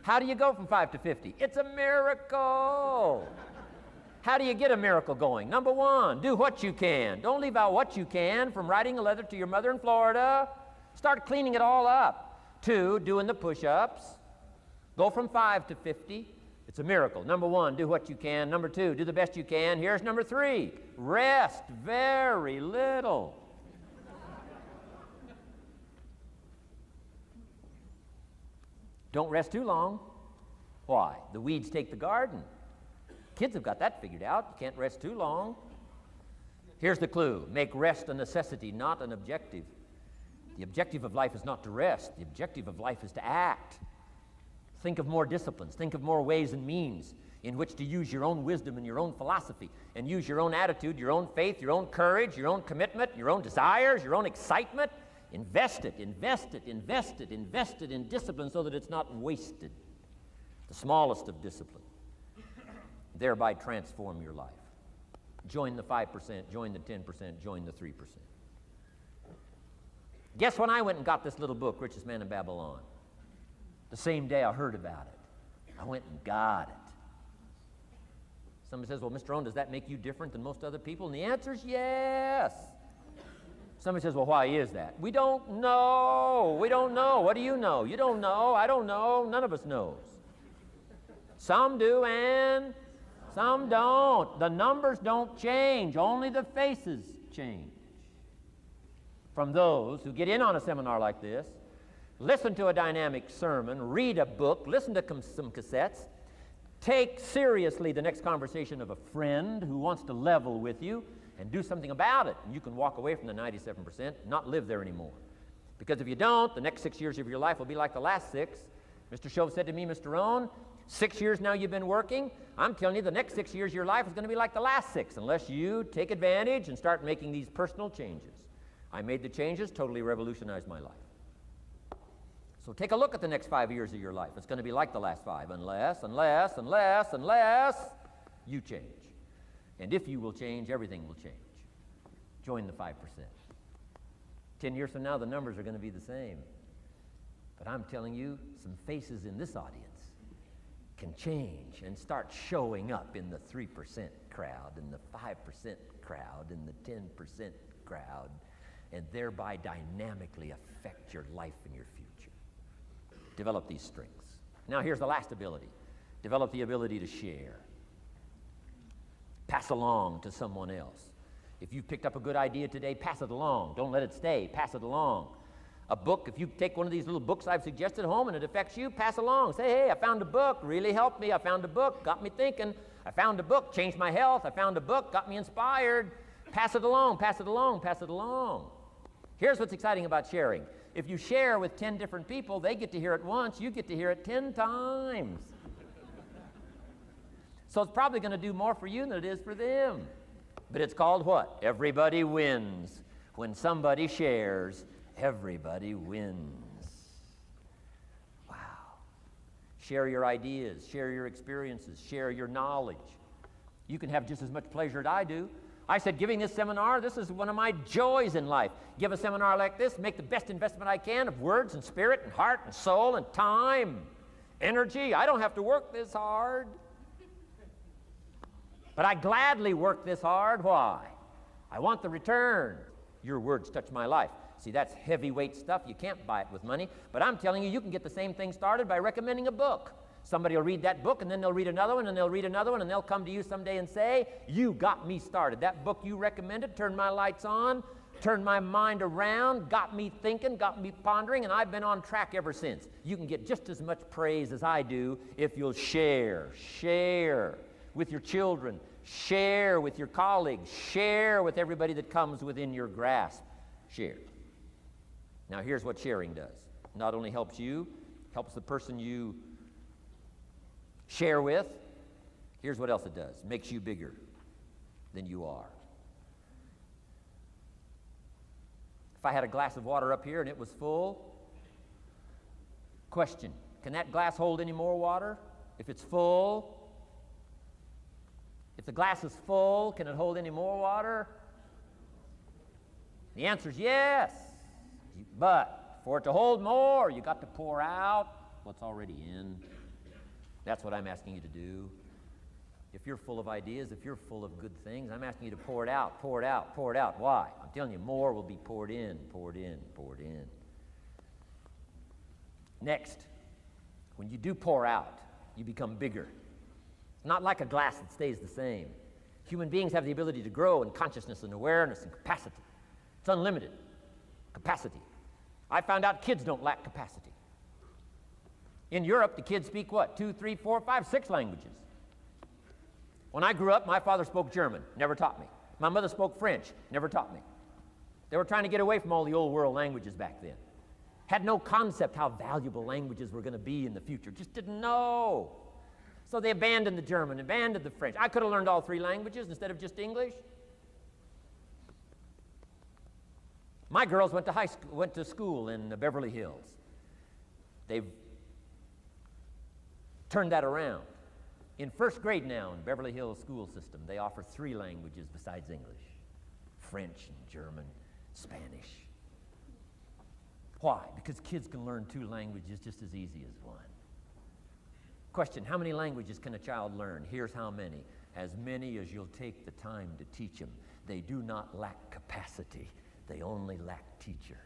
How do you go from 5 to 50? It's a miracle. How do you get a miracle going? Number one, do what you can. Don't leave out what you can, from writing a letter to your mother in Florida. Start cleaning it all up. 2, doing the push-ups. Go from 5 to 50. It's a miracle. Number one, do what you can. Number 2, do the best you can. Here's number 3, rest very little. Don't rest too long. Why? The weeds take the garden. Kids have got that figured out. You can't rest too long. Here's the clue. Make rest a necessity, not an objective. The objective of life is not to rest. The objective of life is to act. Think of more disciplines. Think of more ways and means in which to use your own wisdom and your own philosophy, and use your own attitude, your own faith, your own courage, your own commitment, your own desires, your own excitement. Invest it, invest it, invest it, invest it in discipline so that it's not wasted. The smallest of discipline. Thereby transform your life. Join the 5%, join the 10%, join the 3%. Guess when I went and got this little book, Richest Man in Babylon? The same day I heard about it. I went and got it. Somebody says, well, Mr. Rohn, does that make you different than most other people? And the answer is yes. Somebody says, well, why is that? We don't know. We don't know. What do you know? You don't know. I don't know. None of us knows. Some do and some don't. The numbers don't change. Only the faces change. From those who get in on a seminar like this, listen to a dynamic sermon, read a book, listen to some cassettes, take seriously the next conversation of a friend who wants to level with you, and do something about it. And you can walk away from the 97%, not live there anymore. Because if you don't, the next 6 years of your life will be like the last 6. Mr. Shove said to me, Mr. Rohn, 6 years now you've been working. I'm telling you, the next 6 years of your life is going to be like the last 6, unless you take advantage and start making these personal changes. I made the changes, totally revolutionized my life. So take a look at the next 5 years of your life. It's going to be like the last 5, unless you change. And if you will change, everything will change. Join the 5%. 10 years from now, the numbers are going to be the same. But I'm telling you, some faces in this audience can change and start showing up in the 3% crowd, and the 5% crowd, and the 10% crowd, and thereby dynamically affect your life and your future. Develop these strengths. Now here's the last ability. Develop the ability to share. Pass along to someone else. If you've picked up a good idea today, pass it along. Don't let it stay. Pass it along. A book, if you take one of these little books I've suggested home and it affects you, pass along. Say, hey, I found a book, really helped me. I found a book, got me thinking. I found a book, changed my health. I found a book, got me inspired. Pass it along, pass it along, pass it along. Here's what's exciting about sharing. If you share with 10 different people, they get to hear it once, you get to hear it 10 times. So it's probably going to do more for you than it is for them. But it's called what? Everybody wins. When somebody shares, everybody wins. Wow. Share your ideas, share your experiences, share your knowledge. You can have just as much pleasure as I do. I said, giving this seminar, this is one of my joys in life. Give a seminar like this, make the best investment I can of words and spirit and heart and soul and time, energy. I don't have to work this hard. But I gladly work this hard. Why? I want the return. Your words touch my life. See, that's heavyweight stuff. You can't buy it with money. But I'm telling you, you can get the same thing started by recommending a book. Somebody will read that book, and then they'll read another one, and they'll read another one, and they'll come to you someday and say, you got me started. That book you recommended turned my lights on, turned my mind around, got me thinking, got me pondering, and I've been on track ever since. You can get just as much praise as I do if you'll share with your children, share with your colleagues, share with everybody that comes within your grasp. Share. Now here's what sharing does. Not only helps you, helps the person you share with. Here's what else it does. Makes you bigger than you are. If I had a glass of water up here and it was full, question, can that glass hold any more water? If it's full, if the glass is full, can it hold any more water? The answer is yes. But for it to hold more, you got to pour out what's already in. That's what I'm asking you to do. If you're full of ideas, if you're full of good things, I'm asking you to pour it out, pour it out, pour it out. Why? I'm telling you, more will be poured in, poured in, poured in. Next, when you do pour out, you become bigger. It's not like a glass that stays the same. Human beings have the ability to grow in consciousness and awareness and capacity. It's unlimited capacity. I found out kids don't lack capacity. In Europe, the kids speak what? 2, 3, 4, 5, 6 languages. When I grew up, my father spoke German, never taught me. My mother spoke French, never taught me. They were trying to get away from all the old world languages back then. Had no concept how valuable languages were going to be in the future. Just didn't know. So they abandoned the German, abandoned the French. I could have learned all 3 languages instead of just English. My girls went to school in Beverly Hills. They've turned that around. In first grade now in Beverly Hills school system, they offer 3 languages besides English: French and German, Spanish. Why? Because kids can learn 2 languages just as easy as 1. Question, how many languages can a child learn? Here's how many. As many as you'll take the time to teach them. They do not lack capacity. They only lack teachers.